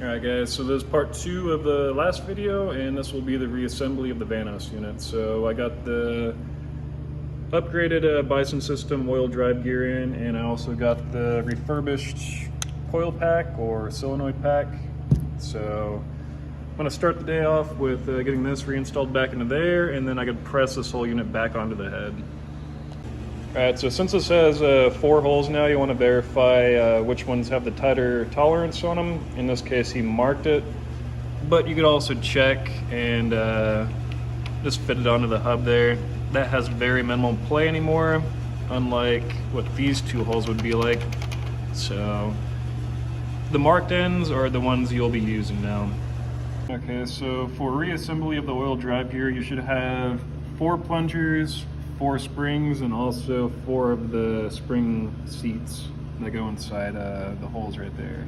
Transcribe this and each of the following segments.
Alright guys, so this is part 2 of the last video, and this will be the reassembly of the Vanos unit. So I got the upgraded Bison system oil drive gear in, and I also got the refurbished coil pack or solenoid pack. So I'm going to start the day off with getting this reinstalled back into there, and then I can press this whole unit back onto the head. Alright, so since this has 4 holes now, you want to verify which ones have the tighter tolerance on them. In this case, he marked it, but you could also check and just fit it onto the hub there. That has very minimal play anymore, unlike what these 2 holes would be like. So the marked ends are the ones you'll be using now. Okay, so for reassembly of the oil drive gear, you should have 4 plungers, 4 springs, and also 4 of the spring seats that go inside the holes right there.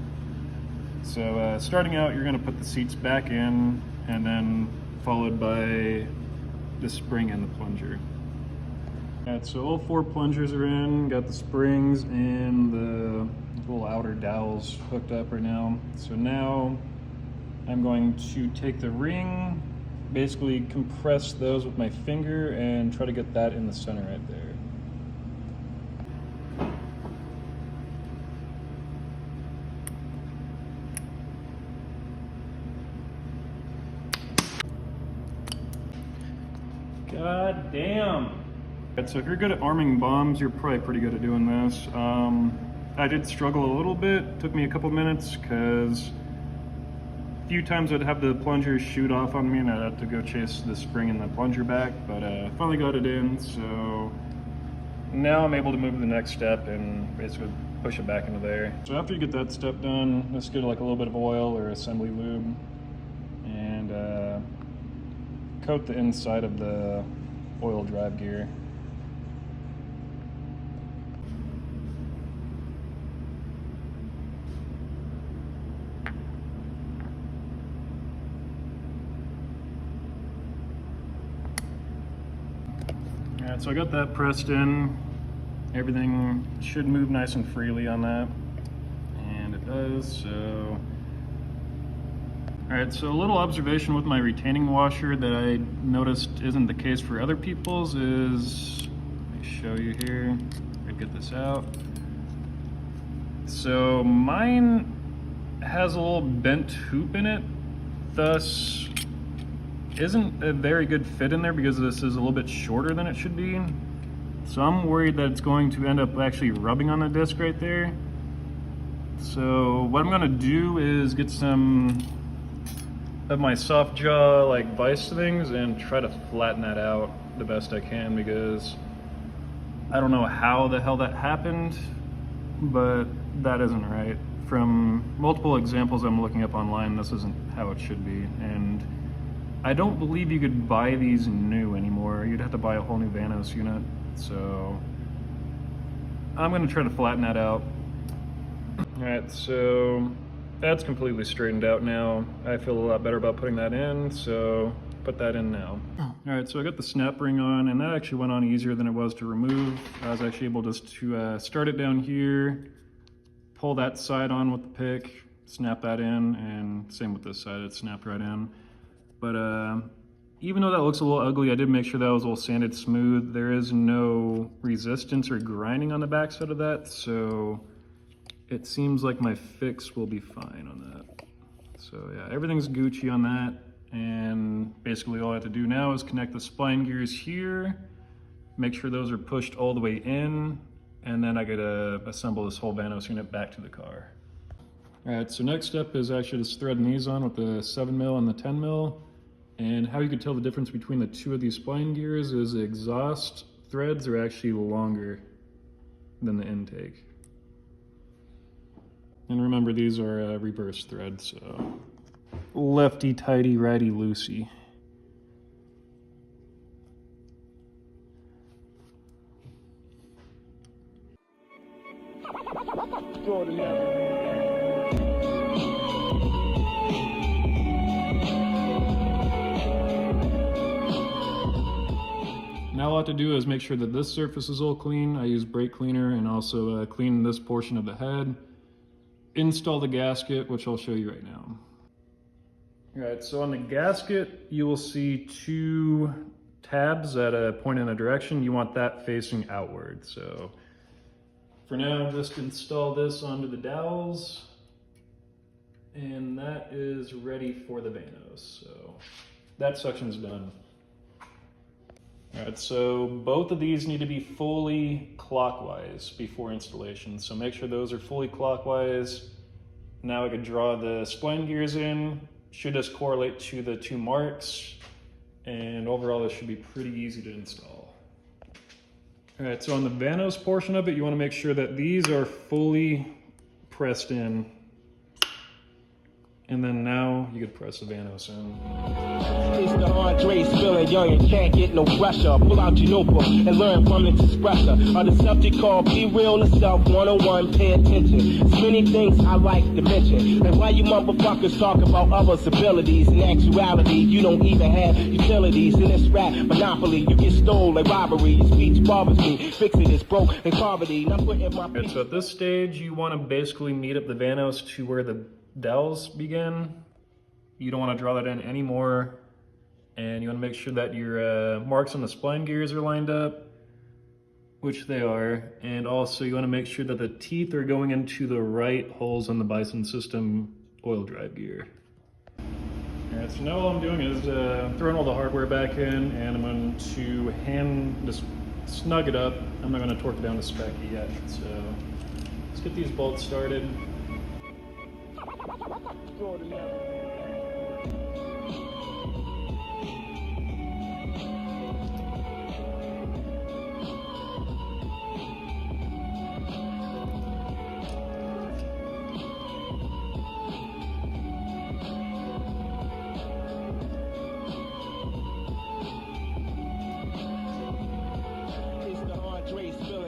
So starting out, you're going to put the seats back in, and then followed by the spring and the plunger. Alright, so all 4 plungers are in, got the springs and the little outer dowels hooked up right now. So now I'm going to take the ring, basically compress those with my finger and try to get that in the center right there. God damn. Right, so if you're good at arming bombs, you're probably pretty good at doing this. I did struggle a little bit. It took me a couple minutes because a few times I'd have the plunger shoot off on me and I'd have to go chase the spring and the plunger back, but I finally got it in, so now I'm able to move to the next step and basically push it back into there. So after you get that step done, let's get like a little bit of oil or assembly lube and coat the inside of the oil drive gear. Alright, so I got that pressed in. Everything should move nice and freely on that, and it does. So alright, so a little observation with my retaining washer that I noticed isn't the case for other people's is, let me show you here, I'll get this out. So mine has a little bent hoop in it, thus isn't a very good fit in there because this is a little bit shorter than it should be. So I'm worried that it's going to end up actually rubbing on the disc right there. So what I'm gonna do is get some of my soft jaw like vise things and try to flatten that out the best I can, because I don't know how the hell that happened, but that isn't right. From multiple examples I'm looking up online, this isn't how it should be, and I don't believe you could buy these new anymore. You'd have to buy a whole new Vanos unit. So I'm gonna try to flatten that out. Alright, so that's completely straightened out now. I feel a lot better about putting that in, so put that in now. Alright, so I got the snap ring on, and that actually went on easier than it was to remove. I was actually able just to start it down here, pull that side on with the pick, snap that in, and same with this side, it snapped right in. But even though that looks a little ugly, I did make sure that was all sanded smooth. There is no resistance or grinding on the backside of that, so it seems like my fix will be fine on that. So yeah, everything's Gucci on that, and basically all I have to do now is connect the spline gears here, make sure those are pushed all the way in, and then I gotta assemble this whole Vanos unit back to the car. Alright, so next step is actually just threading these on with the 7mm and the 10mm. And how you can tell the difference between the 2 of these spline gears is the exhaust threads are actually longer than the intake. And remember, these are reverse threads, so lefty tighty, righty loosey. Now all I have to do is make sure that this surface is all clean. I use brake cleaner and also clean this portion of the head. install the gasket, which I'll show you right now. All right, so on the gasket, you will see two tabs that point in a direction. You want that facing outward. So for now, just install this onto the dowels, and that is ready for the Vanos. So that section's done. All right, so both of these need to be fully clockwise before installation. So make sure those are fully clockwise. Now I could draw the spline gears in. Should just correlate to the two marks, and overall this should be pretty easy to install. All right, so on the Vanos portion of it, you want to make sure that these are fully pressed in, and then now you could press the Vanos in. It's the Andres feeling young and can't get no pressure. Pull out your notebook and learn from its expressor. Or the subject called Be Real to Self 101, pay attention. There's many things I like to mention. And why you motherfuckers talk about others' abilities, in actuality, you don't even have utilities. In this rap monopoly, you get stole like robbery. Your speech bothers me. Fix it, it's broke and poverty. Not putting my Right, so at this stage, you want to basically meet up the Vanos to where the dowels begin. You don't want to draw that in anymore. And you want to make sure that your marks on the spline gears are lined up, which they are. And also you want to make sure that the teeth are going into the right holes on the Bison System oil drive gear. All right, so now all I'm doing is throwing all the hardware back in, and I'm going to just snug it up. I'm not going to torque it down to spec yet. So let's get these bolts started.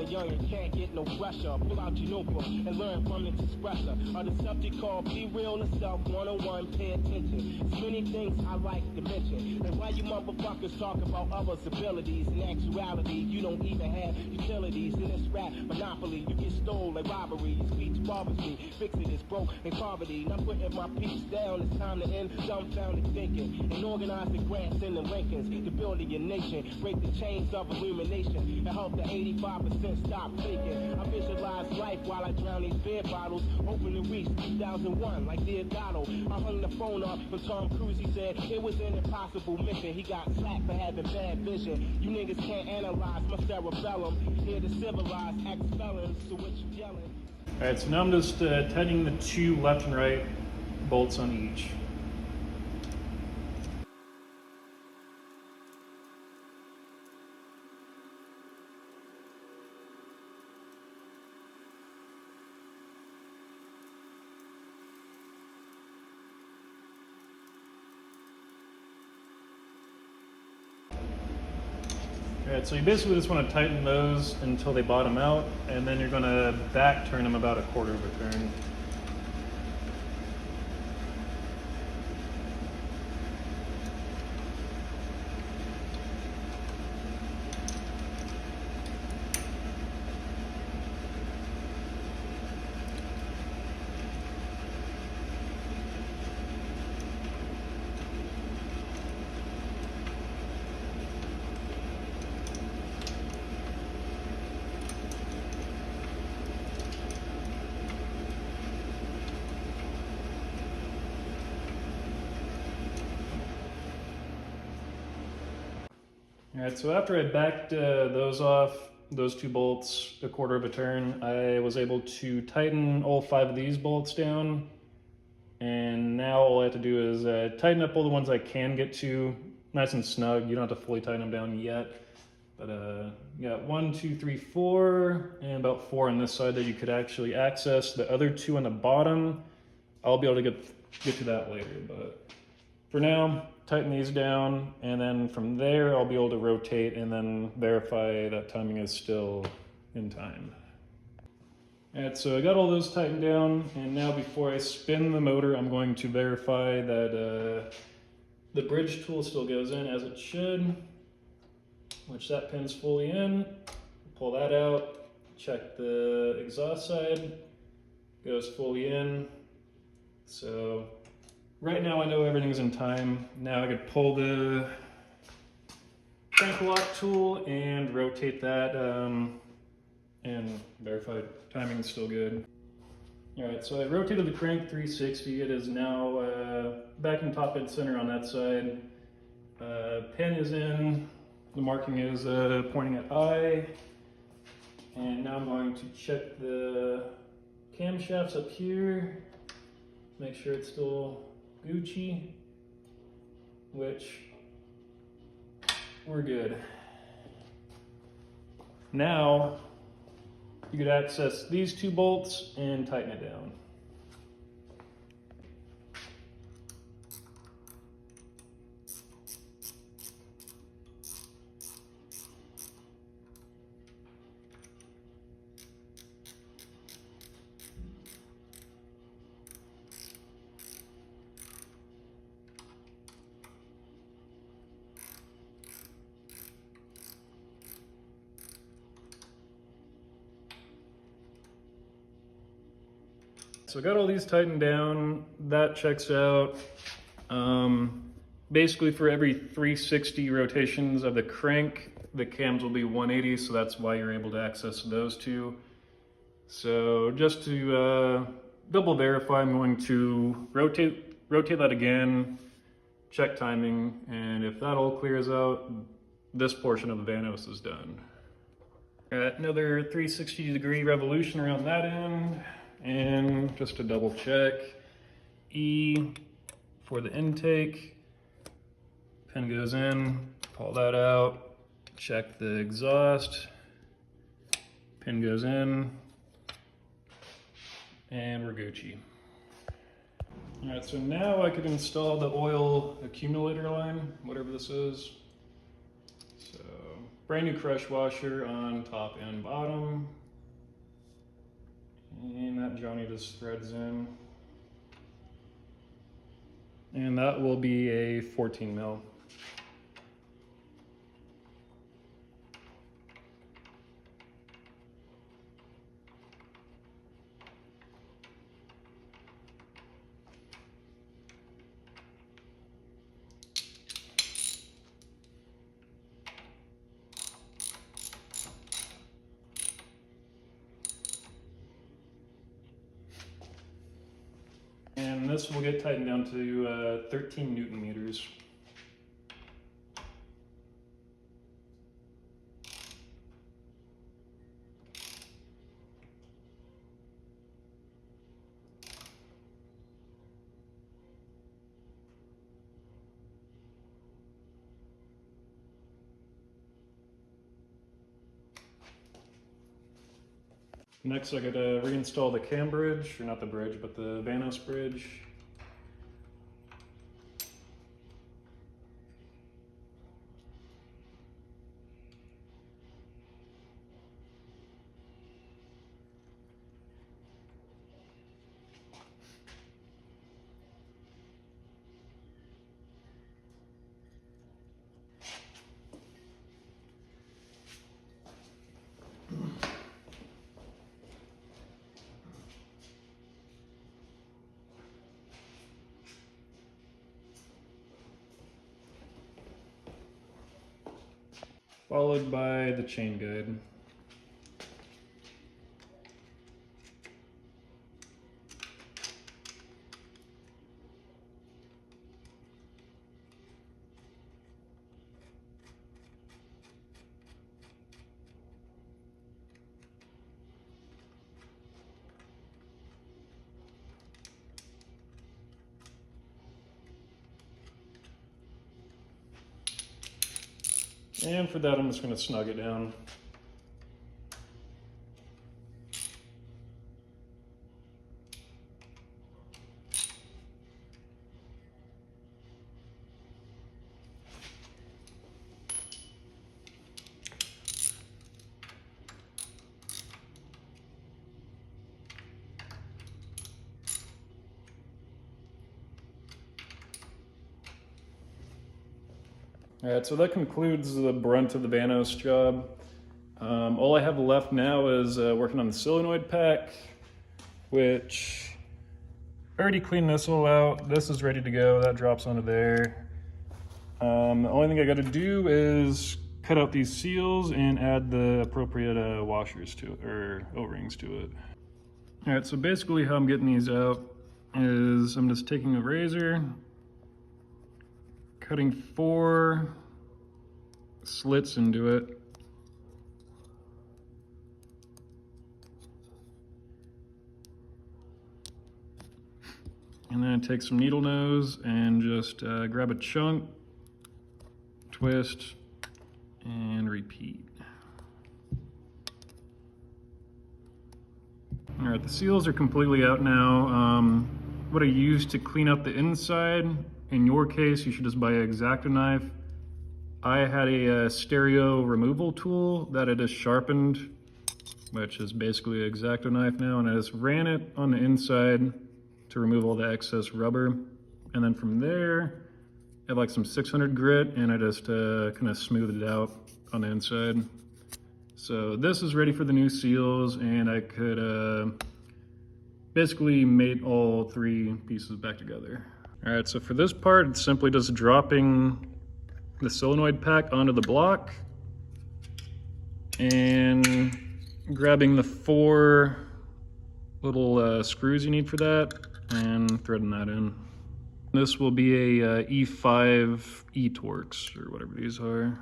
Young and can't get no pressure. Pull out your notebook and learn from its expressor. Or the subject called Be Real to Self 101, pay attention. There's many things I like to mention. And why you motherfuckers talk about others' abilities, in actuality, you don't even have utilities. In this rap monopoly, you get stole like robbery. Your speech bothers me. Fix it, it's broke and poverty. Not putting my peace down, it's time to end dumbfounded thinking. And organizing grants in the Lincolns to build your nation. Break the chains of illumination and help the 85% stop faking. I visualize life while I drown these beer bottles. Open and reach 2001 like Diodado. I hung the phone up when Tom Cruise, he said it was an impossible mission. He got slapped for having bad vision. You niggas can't analyze my cerebellum. Here to civilize ex-felons, so what you yelling? All right, so now I'm just tightening the two left and right bolts on each. Alright, so you basically just want to tighten those until they bottom out, and then you're going to back turn them about a quarter of a turn. All right, so after I backed those off, those two bolts, a quarter of a turn, I was able to tighten all 5 of these bolts down. And now all I have to do is tighten up all the ones I can get to, nice and snug. You don't have to fully tighten them down yet. But you got 1, 2, 3, 4, and about 4 on this side that you could actually access. The other 2 on the bottom, I'll be able to get to that later. But for now, tighten these down, and then from there I'll be able to rotate and then verify that timing is still in time. Alright, so I got all those tightened down, and now before I spin the motor, I'm going to verify that the bridge tool still goes in as it should, which that pin's fully in. Pull that out, check the exhaust side, goes fully in. So right now I know everything's in time. Now I could pull the crank lock tool and rotate that and verify timing's still good. All right, so I rotated the crank 360. It is now back in top dead center on that side. Pin is in, the marking is pointing at I. And now I'm going to check the camshafts up here, make sure it's still Gucci, which we're good. Now you could access these two bolts and tighten it down. So I got all these tightened down, that checks out. Basically for every 360 rotations of the crank, the cams will be 180, so that's why you're able to access those two. So just to double verify, I'm going to rotate that again, check timing, and if that all clears out, this portion of the Vanos is done. Another 360-degree revolution around that end. And just to double check, E for the intake, pin goes in, pull that out, check the exhaust, pin goes in, and we're Gucci. All right, so now I could install the oil accumulator line, whatever this is. So brand new crush washer on top and bottom. And that Johnny just threads in. And that will be a 14 mil. And this will get tightened down to 13 Newton meters. Next I gotta reinstall the cam bridge, or not the bridge, but the Vanos bridge. Followed by the chain guide. And for that, I'm just going to snug it down. All right, so that concludes the brunt of the Vanos job. All I have left now is working on the solenoid pack. which already cleaned this all out. This is ready to go. That drops onto there. The only thing I got to do is cut out these seals and add the appropriate washers to it, or O-rings to it. All right, so basically how I'm getting these out is I'm just taking a razor, cutting 4 slits into it. And then take some needle nose and just grab a chunk, twist, and repeat. All right, the seals are completely out now. What I use to clean up the inside, in your case, you should just buy an X-Acto knife. I had a stereo removal tool that I just sharpened, which is basically an X-Acto knife now, and I just ran it on the inside to remove all the excess rubber. And then from there, I have like some 600 grit, and I just kind of smoothed it out on the inside. So this is ready for the new seals, and I could basically mate all 3 pieces back together. All right, so for this part, it's simply just dropping the solenoid pack onto the block and grabbing the 4 little screws you need for that and threading that in. This will be a E5 E-Torx, or whatever these are.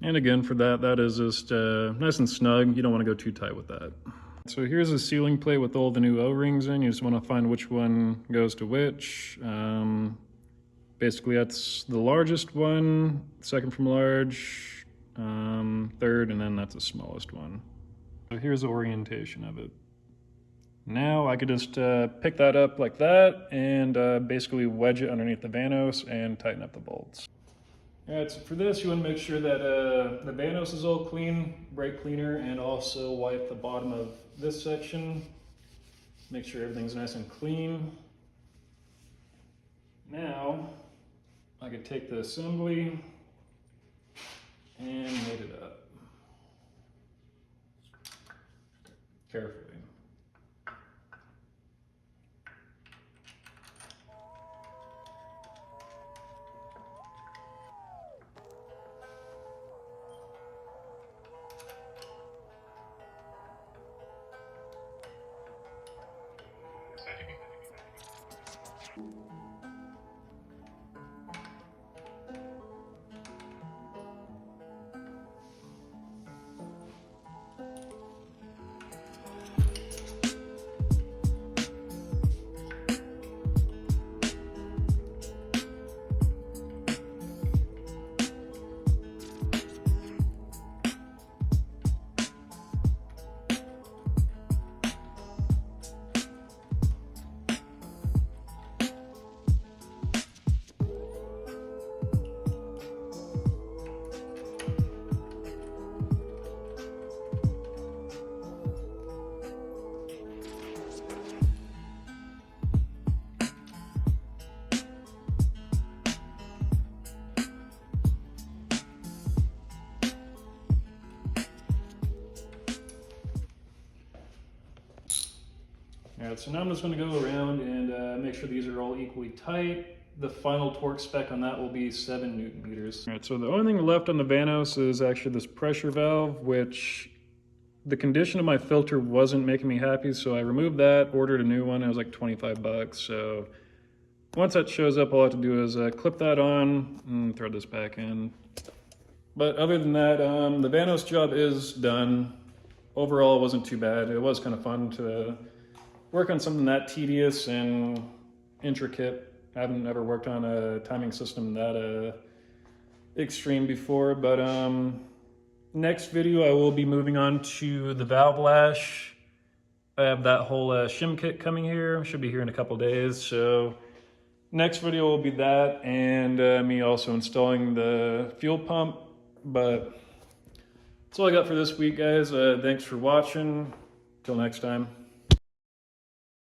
And again, for that, that is just nice and snug. You don't want to go too tight with that. So here's a sealing plate with all the new O-rings in. You just want to find which one goes to which. Basically, that's the largest one, second from large, third, and then that's the smallest one. So here's the orientation of it. Now I could just pick that up like that and basically wedge it underneath the Vanos and tighten up the bolts. All right, so for this, you want to make sure that the Vanos is all clean, brake cleaner, and also wipe the bottom of this section. Make sure everything's nice and clean. Now, I could take the assembly and mate it up carefully. Alright, so now I'm just going to go around and make sure these are all equally tight. The final torque spec on that will be 7 Newton meters. Alright, so the only thing left on the Vanos is actually this pressure valve, which the condition of my filter wasn't making me happy, so I removed that, ordered a new one. It was like 25 bucks. So once that shows up, all I have to do is clip that on and thread this back in. But other than that, the Vanos job is done. Overall, it wasn't too bad. It was kind of fun to work on something that tedious and intricate. I haven't ever worked on a timing system that extreme before, but next video I will be moving on to the valve lash. I have that whole shim kit coming here. Should be here in a couple days. So next video will be that, and me also installing the fuel pump. But that's all I got for this week, guys. Thanks for watching. Till next time.